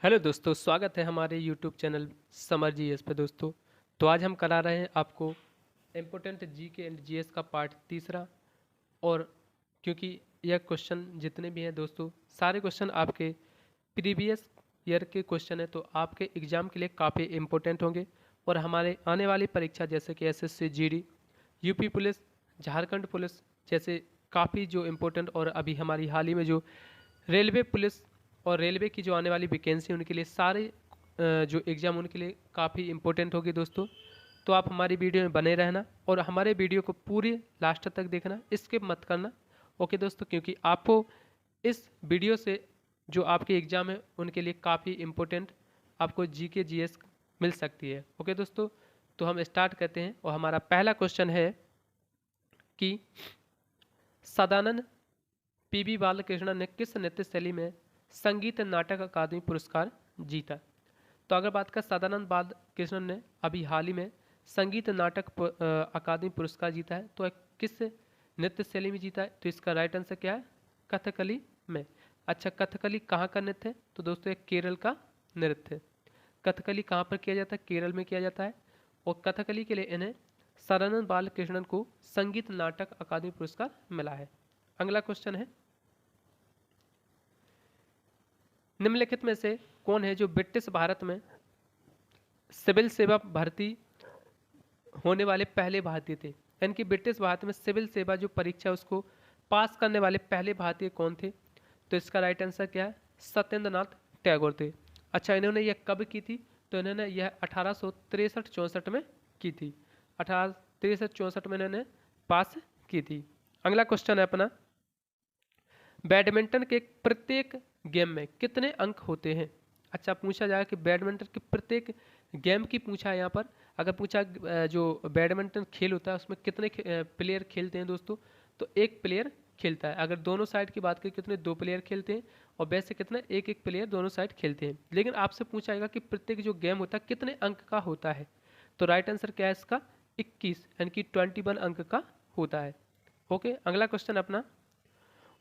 Hello दोस्तों, स्वागत है हमारे यूट्यूब चैनल समर जीएस पे। दोस्तों, तो आज हम करा रहे हैं आपको इम्पोर्टेंट जीके एंड जीएस का पार्ट तीसरा। और क्योंकि यह क्वेश्चन जितने भी हैं दोस्तों, सारे क्वेश्चन आपके प्रीवियस ईयर के क्वेश्चन है, तो आपके एग्ज़ाम के लिए काफ़ी इम्पोर्टेंट होंगे। और हमारे आने वाली परीक्षा जैसे कि SSC GD, UP police, Jharkhand police जैसे काफ़ी जो इम्पोर्टेंट, और अभी हमारी हाल ही में जो रेलवे पुलिस और रेलवे की जो आने वाली वैकेंसी उनके लिए सारे जो एग्ज़ाम उनके लिए काफ़ी इम्पोर्टेंट होगी दोस्तों। तो आप हमारी वीडियो में बने रहना और हमारे वीडियो को पूरी लास्ट तक देखना, स्किप मत करना। ओके दोस्तों, क्योंकि आपको इस वीडियो से जो आपके एग्ज़ाम है उनके लिए काफ़ी इम्पोर्टेंट आपको जीके जीएस मिल सकती है। ओके दोस्तों, तो हम स्टार्ट करते हैं और हमारा पहला क्वेश्चन है कि सदानंद पीबी बालकृष्णन ने किस नृत्य शैली में संगीत नाटक अकादमी पुरस्कार जीता? तो अगर बात करें, सदानंद बालकृष्णन ने अभी हाल ही में संगीत नाटक अकादमी पुरस्कार जीता है। तो किस नृत्य शैली में जीता है? तो इसका राइट आंसर क्या है? कथकली में। अच्छा, कथकली कहाँ का नृत्य है? तो दोस्तों, एक केरल का नृत्य है। कथकली कहाँ पर किया जाता है? केरल में किया जाता है। और कथकली के लिए इन्हें सदानंद बालकृष्णन को संगीत नाटक अकादमी पुरस्कार मिला है। अगला क्वेश्चन है, निम्नलिखित में से कौन है जो ब्रिटिश भारत में सिविल सेवा भर्ती होने वाले पहले भारतीय थे? यानी कि ब्रिटिश भारत में सिविल सेवा जो परीक्षा उसको पास करने वाले पहले भारतीय कौन थे? तो इसका राइट आंसर क्या है? सत्येंद्र नाथ टैगोर थे। अच्छा, इन्होंने यह कब की थी? तो इन्होंने यह 1863-64 में की थी। 1863-64 में इन्होंने पास की थी। अगला क्वेश्चन है अपना, बैडमिंटन के प्रत्येक गेम में कितने अंक होते हैं? अच्छा, पूछा जाएगा कि बैडमिंटन के प्रत्येक गेम की पूछा है यहाँ पर। अगर पूछा जो बैडमिंटन खेल होता है उसमें कितने प्लेयर खेलते हैं दोस्तों? तो एक प्लेयर खेलता है। अगर दोनों साइड की बात करें कितने, दो प्लेयर खेलते हैं। और वैसे कितना, एक एक प्लेयर दोनों साइड खेलते हैं। लेकिन आपसे पूछा जाएगा कि प्रत्येक जो गेम होता है कितने अंक का होता है? तो राइट आंसर क्या है इसका? 21, यानी कि 21 अंक का होता है। ओके, अगला क्वेश्चन अपना,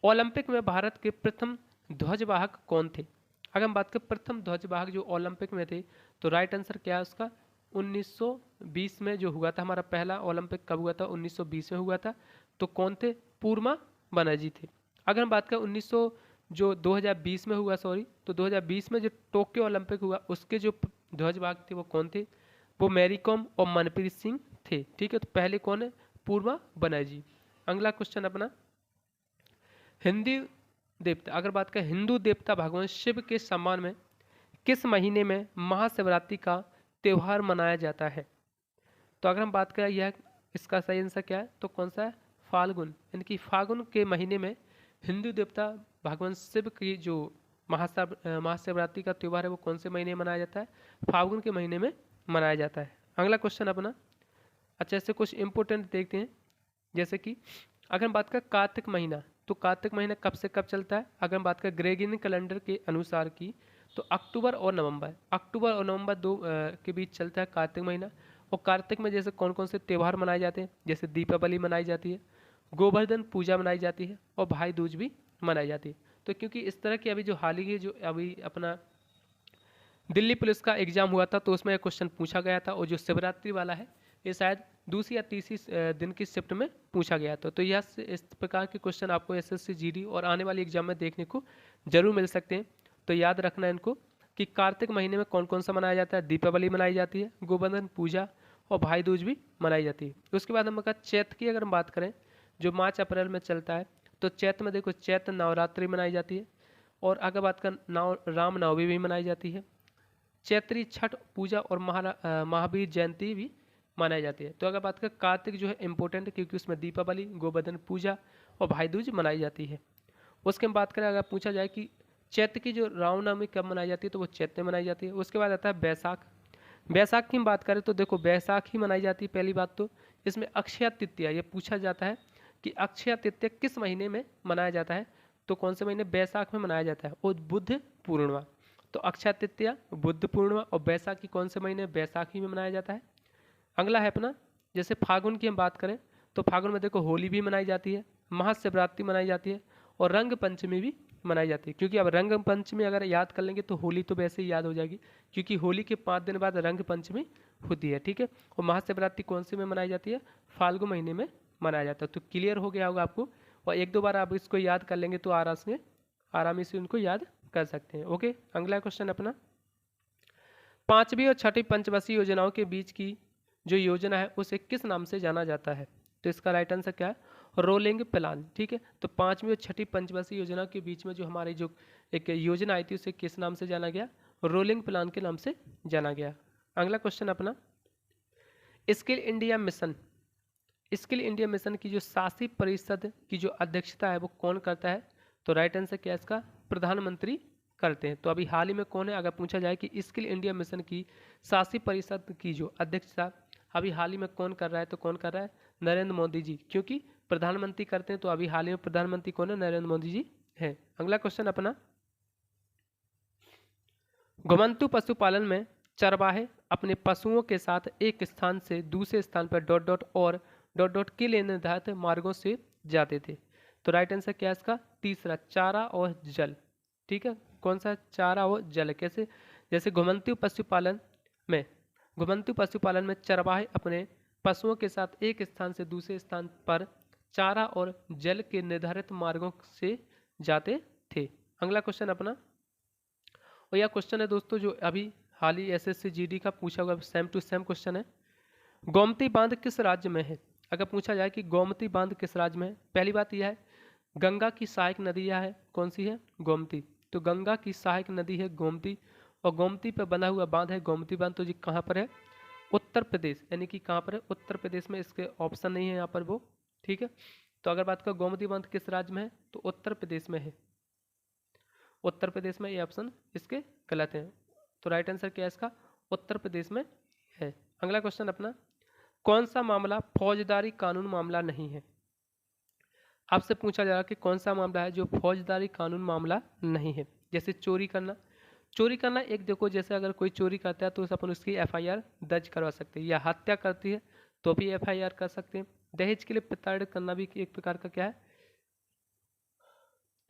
ओलंपिक में भारत के प्रथम ध्वजवाहक कौन थे? अगर हम बात करें प्रथम ध्वजवाहक जो ओलंपिक में थे, तो राइट आंसर क्या है उसका? 1920 में जो हुआ था हमारा पहला ओलंपिक, कब हुआ था? 1920 में हुआ था। तो कौन थे? पूर्मा बनर्जी थे। अगर हम बात करें 1900 जो 2020 में हुआ, सॉरी, तो 2020 में जो टोक्यो ओलंपिक हुआ उसके जो ध्वजवाहक थे वो कौन थे? वो मैरी कॉम और मनप्रीत सिंह थे। ठीक है, तो पहले कौन है? पूर्वा बनर्जी। अगला क्वेश्चन अपना, हिंदू देवता, अगर बात करें हिंदू देवता भगवान शिव के सम्मान में किस महीने में महाशिवरात्रि का त्यौहार मनाया जाता है? तो अगर हम बात करें यह, इसका सही आंसर क्या है? तो कौन सा है? फाल्गुन, यानी कि फाल्गुन के महीने में हिंदू देवता भगवान शिव की जो महाशिवरात्रि का त्यौहार है वो कौन से महीने में मनाया जाता है? फाल्गुन के महीने में मनाया जाता है। अगला क्वेश्चन अपना, अच्छा ऐसे कुछ इंपॉर्टेंट देखते हैं, जैसे कि अगर हम बात करें कार्तिक महीना, तो कार्तिक महीना कब से कब चलता है? अगर हम बात करें ग्रेगोरियन कैलेंडर के अनुसार की, तो अक्टूबर और नवंबर दो के बीच चलता है कार्तिक महीना। और कार्तिक में जैसे कौन कौन से त्यौहार मनाए जाते हैं? जैसे दीपावली मनाई जाती है, गोवर्धन पूजा मनाई जाती है और भाई दूज भी मनाई जाती है। तो क्योंकि इस तरह की अभी जो हाल ही जो अभी अपना दिल्ली पुलिस का एग्जाम हुआ था तो उसमें क्वेश्चन पूछा गया था, और जो शिवरात्रि वाला है ये शायद दूसरी या तीसरी दिन की शिफ्ट में पूछा गया था। तो यह इस प्रकार के क्वेश्चन आपको एसएससी जीडी और आने वाली एग्जाम में देखने को जरूर मिल सकते हैं। तो याद रखना इनको कि कार्तिक महीने में कौन कौन सा मनाया जाता है? दीपावली मनाई जाती है, गोवर्धन पूजा और भाई दूज भी मनाई जाती है। उसके बाद हम कहा चैत्र की अगर हम बात करें, जो मार्च अप्रैल में चलता है, तो चैत्र में देखो चैत्र नवरात्रि मनाई जाती है। और अगर बात करें राम नवमी भी मनाई जाती है, चैत्री छठ पूजा और महावीर जयंती भी मनाई जाती है। तो अगर बात करें कार्तिक जो है इंपॉर्टेंट है, क्योंकि उसमें दीपावली, गोवर्धन पूजा और भाई दूज मनाई जाती है। उसके हम बात करें, अगर पूछा जाए कि चैत्र की जो रामनवमी कब मनाई जाती है, तो वो चैत्र में मनाई जाती है। उसके बाद आता है बैसाख। बैसाख की हम बात करें तो देखो बैसाखी मनाई जाती है। पहली बात तो इसमें अक्षय तृतीया, ये पूछा जाता है कि अक्षय तृतीया किस महीने में मनाया जाता है? तो कौन से महीने? बैसाख में मनाया जाता है। और बुद्ध पूर्णिमा, तो अक्षय तृतीया, बुद्ध पूर्णिमा और बैसाखी कौन से महीने? बैसाखी में मनाया जाता है। अगला है अपना, जैसे फागुन की हम बात करें तो फागुन में देखो होली भी मनाई जाती है, महाशिवरात्रि मनाई जाती है और रंग पंचमी भी मनाई जाती है, क्योंकि अब रंग पंचमी अगर याद कर लेंगे तो होली तो वैसे ही याद हो जाएगी, क्योंकि होली के 5 दिन बाद रंग पंचमी होती है। ठीक है, और महाशिवरात्रि कौन से में मनाई जाती है? फाल्गुन महीने में मनाया जाता है। तो क्लियर हो गया होगा आपको, और एक दो बार आप इसको याद कर लेंगे तो आराम से उनको याद कर सकते हैं। ओके, अगला क्वेश्चन अपना, 5वीं और 6वीं पंचवर्षीय योजनाओं के बीच की जो योजना है उसे किस नाम से जाना जाता है? तो इसका राइट आंसर क्या है? Rolling plan. ठीक है, तो 5वीं और 6वीं पंचवर्षीय योजना के बीच में जो हमारी जो एक योजना आई थी उसे किस नाम से जाना गया? रोलिंग प्लान के नाम से जाना गया। अगला क्वेश्चन अपना, skill India mission, skill India mission की जो शासी परिषद की जो अध्यक्षता है वो कौन करता है? तो राइट आंसर क्या है इसका? प्रधानमंत्री करते हैं। तो अभी हाल ही में कौन है, अगर पूछा जाए कि स्किल इंडिया मिशन की शासी परिषद की जो अध्यक्षता अभी हाल ही में कौन कर रहा है, तो कौन कर रहा है? नरेंद्र मोदी जी, क्योंकि प्रधानमंत्री करते हैं तो अभी हाल ही में प्रधानमंत्री कौन है? नरेंद्र मोदी जी है। अगला क्वेश्चन अपना, घुमंतु पशुपालन में चरवाहे अपने पशुओं के साथ एक स्थान से दूसरे स्थान पर डॉट डॉट और डॉट डॉट के लिए निर्धारित मार्गों से जाते थे। तो राइट आंसर क्या है इसका? तीसरा, चारा और जल। ठीक है, कौन सा? चारा और जल। कैसे? जैसे घुमंतु पशुपालन में चरवाहे अपने पशुओं के साथ एक स्थान से दूसरे स्थान पर चारा और जल के निर्धारित मार्गों से जाते थे। अगला क्वेश्चन अपना, और यह क्वेश्चन है दोस्तों जो अभी हाल ही एसएससी जीडी का पूछा हुआ सेम टू सेम क्वेश्चन है। गोमती बांध किस राज्य में है? अगर पूछा जाए कि गोमती बांध किस राज्य में है, पहली बात यह है गंगा की सहायक नदी यह है, कौन सी है? गोमती। तो गंगा की सहायक नदी है गोमती, और गोमती पर बना हुआ बांध है गोमती बांध। तो जी कहाँ पर है? उत्तर प्रदेश, यानी कि कहाँ पर है? उत्तर प्रदेश में। इसके ऑप्शन नहीं है यहाँ पर वो। ठीक है, तो अगर बात करें गोमती बांध किस राज्य में है, तो उत्तर प्रदेश में है। उत्तर प्रदेश में, ये ऑप्शन इसके गलत है। तो राइट आंसर क्या है इसका? उत्तर प्रदेश में है। अगला क्वेश्चन अपना, कौन सा मामला फौजदारी कानून मामला नहीं है? आपसे पूछा जा रहा है कि कौन सा मामला है जो फौजदारी कानून मामला नहीं है। जैसे चोरी करना, चोरी करना एक देखो, जैसे अगर कोई चोरी करता है तो अपन उसकी एफआईआर दर्ज करवा सकते हैं, या हत्या करती है तो भी एफआईआर कर सकते हैं। दहेज के लिए प्रताड़ित करना भी एक प्रकार का क्या है?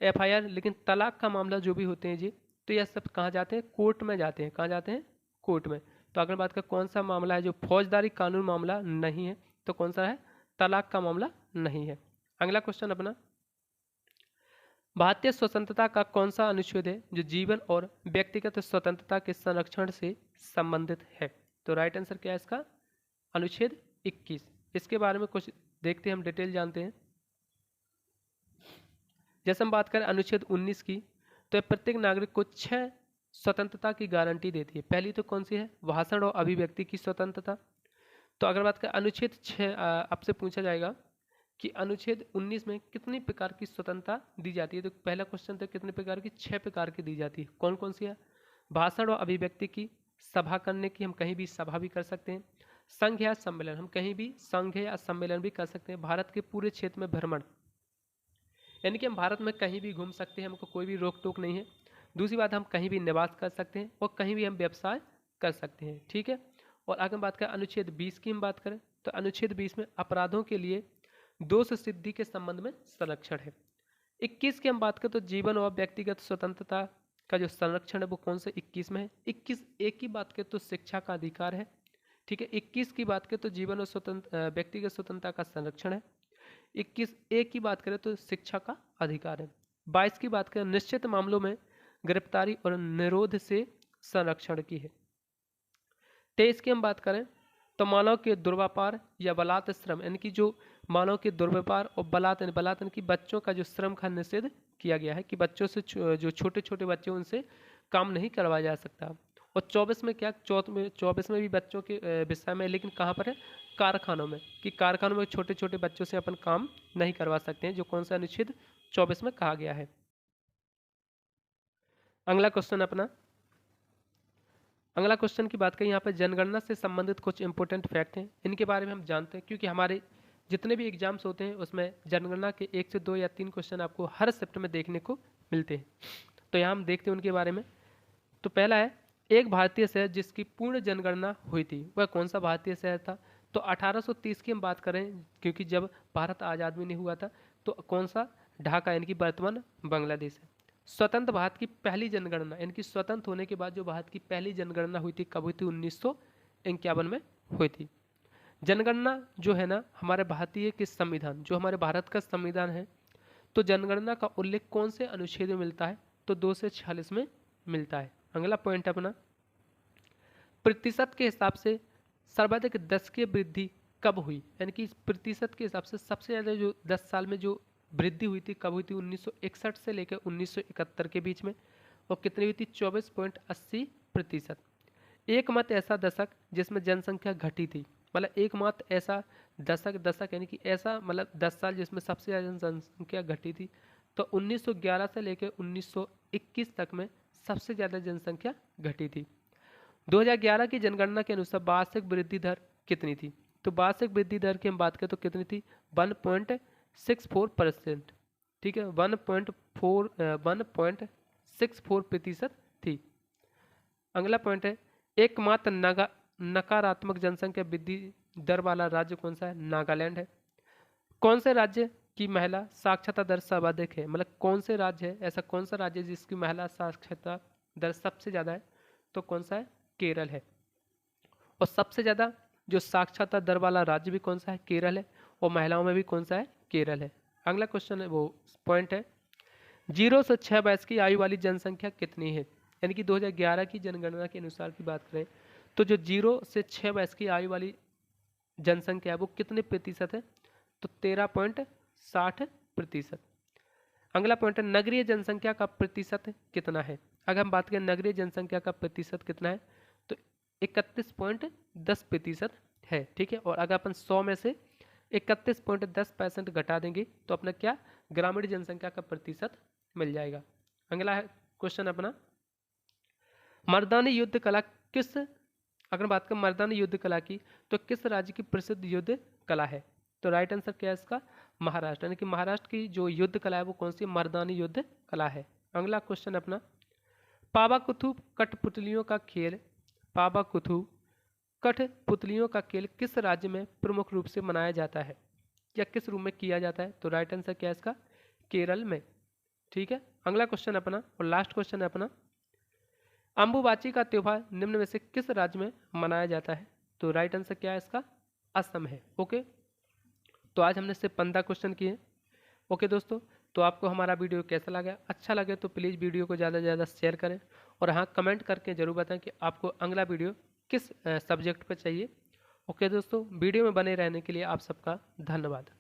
एफआईआर। लेकिन तलाक का मामला जो भी होते हैं जी, तो यह सब कहाँ जाते हैं? कोर्ट में जाते हैं। कहाँ जाते हैं? कोर्ट में। तो अगर बात करें कौन सा मामला है जो फौजदारी कानून मामला नहीं है, तो कौन सा है? तलाक का मामला नहीं है। अगला क्वेश्चन अपना, भारतीय स्वतंत्रता का कौन सा अनुच्छेद है जो जीवन और व्यक्तिगत स्वतंत्रता के संरक्षण से संबंधित है? तो राइट आंसर क्या है इसका? अनुच्छेद 21। इसके बारे में कुछ देखते हैं, हम डिटेल जानते हैं। जैसे हम बात करें अनुच्छेद 19 की, तो प्रत्येक नागरिक को 6 स्वतंत्रता की गारंटी देती है। पहली तो कौन सी है? भाषण और अभिव्यक्ति की स्वतंत्रता। तो अगर बात करें अनुच्छेद 6, आपसे पूछा जाएगा कि अनुच्छेद 19 में कितनी प्रकार की स्वतंत्रता दी जाती है, तो पहला क्वेश्चन तो कितने प्रकार की? 6 प्रकार की दी जाती है। कौन कौन सी है? भाषण और अभिव्यक्ति की, सभा करने की, हम कहीं भी सभा भी कर सकते हैं, संघ या सम्मेलन, हम कहीं भी संघ या सम्मेलन भी कर सकते हैं, भारत के पूरे क्षेत्र में भ्रमण, यानी कि हम भारत में कहीं भी घूम सकते हैं, हमको कोई भी रोक टोक नहीं है। दूसरी बात, हम कहीं भी निवास कर सकते हैं और कहीं भी हम व्यवसाय कर सकते हैं। ठीक है, और अगर हम बात करें अनुच्छेद 20 की, हम बात करें तो अनुच्छेद 20 में अपराधों के लिए दोष सिद्धि के संबंध में संरक्षण है। 21 की हम बात करें तो जीवन और व्यक्तिगत स्वतंत्रता का जो संरक्षण है वो कौन से 21 में है? 21 एक की बात करें तो शिक्षा का अधिकार है। ठीक है, 21 की बात करें तो जीवन और व्यक्तिगत स्वतंत्रता का संरक्षण है। 21 एक की बात करें तो शिक्षा का अधिकार है। 22 की बात करें निश्चित मामलों में गिरफ्तारी और निरोध से संरक्षण की है। 23 की हम बात करें तो मानव के दुर्व्यापार या बलात् श्रम, यानी कि जो मानव के दुर्व्यापार और बलात् यानी कि बच्चों का जो श्रम का निषेध किया गया है कि बच्चों से जो छोटे छोटे बच्चे उनसे काम नहीं करवाया जा सकता। और 24 में क्या? 24 में भी बच्चों के विषय में, लेकिन कहाँ पर है? कारखानों में, कि कारखानों में छोटे छोटे बच्चों से अपन काम नहीं करवा सकते हैं, जो कौन सा अनुच्छेद 24 में कहा गया है। अगला क्वेश्चन अपना, अगला क्वेश्चन की बात करें, यहाँ पर जनगणना से संबंधित कुछ इंपॉर्टेंट फैक्ट हैं, इनके बारे में हम जानते हैं, क्योंकि हमारे जितने भी एग्जाम्स होते हैं उसमें जनगणना के 1 से 2 या 3 क्वेश्चन आपको हर शिफ्ट में देखने को मिलते हैं। तो यहाँ हम देखते हैं उनके बारे में। तो पहला है, एक भारतीय शहर जिसकी पूर्ण जनगणना हुई थी वह कौन सा भारतीय शहर था? तो 1830 की हम बात करें, क्योंकि जब भारत आज़ाद भी नहीं हुआ था, तो कौन सा? ढाका, यानी कि वर्तमान बांग्लादेश है। स्वतंत्र भारत की पहली जनगणना, यानी कि स्वतंत्र होने के बाद जो भारत की पहली जनगणना हुई थी, कब हुई थी? 1951 में हुई थी। जनगणना जो है ना हमारे भारतीय के संविधान, जो हमारे भारत का संविधान है, तो जनगणना का उल्लेख कौन से अनुच्छेद में मिलता है? तो 2 से 46 में मिलता है। अगला पॉइंट अपना, प्रतिशत के हिसाब से सर्वाधिक दशकीय वृद्धि कब हुई? यानी कि प्रतिशत के हिसाब से सबसे ज़्यादा जो 10 साल में जो वृद्धि हुई थी, कब हुई थी? 1961 से लेकर 1971 के बीच में। और कितनी हुई थी? 24.80%। एकमात्र ऐसा दशक जिसमें जनसंख्या घटी थी, मतलब एकमात्र ऐसा दशक यानी कि ऐसा मतलब 10 साल जिसमें सबसे ज़्यादा जनसंख्या घटी थी, तो 1911 से लेकर 1921 तक में सबसे ज़्यादा जनसंख्या घटी थी। 2011 की जनगणना के अनुसार वार्षिक वृद्धि दर कितनी थी? तो वार्षिक वृद्धि दर की हम बात करें तो कितनी थी? 1.64%। ठीक है, 1.64% थी। अगला पॉइंट है, एकमात्र नकारात्मक जनसंख्या वृद्धि दर वाला राज्य कौन सा है? नागालैंड है। कौन से राज्य की महिला साक्षरता दर सर्वाधिक है? मतलब कौन से राज्य है, ऐसा कौन सा राज्य है जिसकी महिला साक्षरता दर सबसे ज़्यादा है? तो कौन सा है? केरल है। और सबसे ज़्यादा जो साक्षरता दर वाला राज्य भी कौन सा है? केरल है। और महिलाओं में भी कौन सा है? केरल है। अगला क्वेश्चन है, वो पॉइंट है, 0 से 6 वर्ष की आयु वाली जनसंख्या कितनी है? यानी कि 2011 की जनगणना के अनुसार की बात करें तो जो 0 से 6 वर्ष की आयु वाली जनसंख्या है वो कितने प्रतिशत है? तो 13.60%। अगला पॉइंट है, नगरीय जनसंख्या का प्रतिशत कितना है? अगर हम बात करें नगरीय जनसंख्या का प्रतिशत कितना है, तो 31.10% है। ठीक है, और अगर अपन 100 में से 31.10% घटा देंगे तो अपना क्या? ग्रामीण जनसंख्या का प्रतिशत मिल जाएगा। अगला है क्वेश्चन अपना, मर्दानी युद्ध कला किस, अगर बात करें मर्दानी युद्ध कला की, तो किस राज्य की प्रसिद्ध युद्ध कला है? तो राइट आंसर क्या है इसका? महाराष्ट्र। यानी कि महाराष्ट्र की जो युद्ध कला है वो कौन सी? मर्दानी युद्ध कला है। अगला क्वेश्चन अपना, पावाकुथु कठपुतलियों का खेल, पावाकुथु कठपुतलियों का खेल किस राज्य में प्रमुख रूप से मनाया जाता है या किस रूप में किया जाता है? तो राइट आंसर क्या है इसका? केरल में। ठीक है, अगला क्वेश्चन अपना और लास्ट क्वेश्चन है अपना, अंबुबाची का त्योहार निम्न में से किस राज्य में मनाया जाता है? तो राइट आंसर क्या है इसका? असम है। ओके, तो आज हमने सिर्फ 15 क्वेश्चन किए। ओके दोस्तों, तो आपको हमारा वीडियो कैसा लगा? अच्छा लगे तो प्लीज़ वीडियो को ज़्यादा से ज़्यादा शेयर करें और हाँ, कमेंट करके ज़रूर बताएं कि आपको अगला वीडियो किस सब्जेक्ट पर चाहिए। ओके दोस्तों, वीडियो में बने रहने के लिए आप सबका धन्यवाद।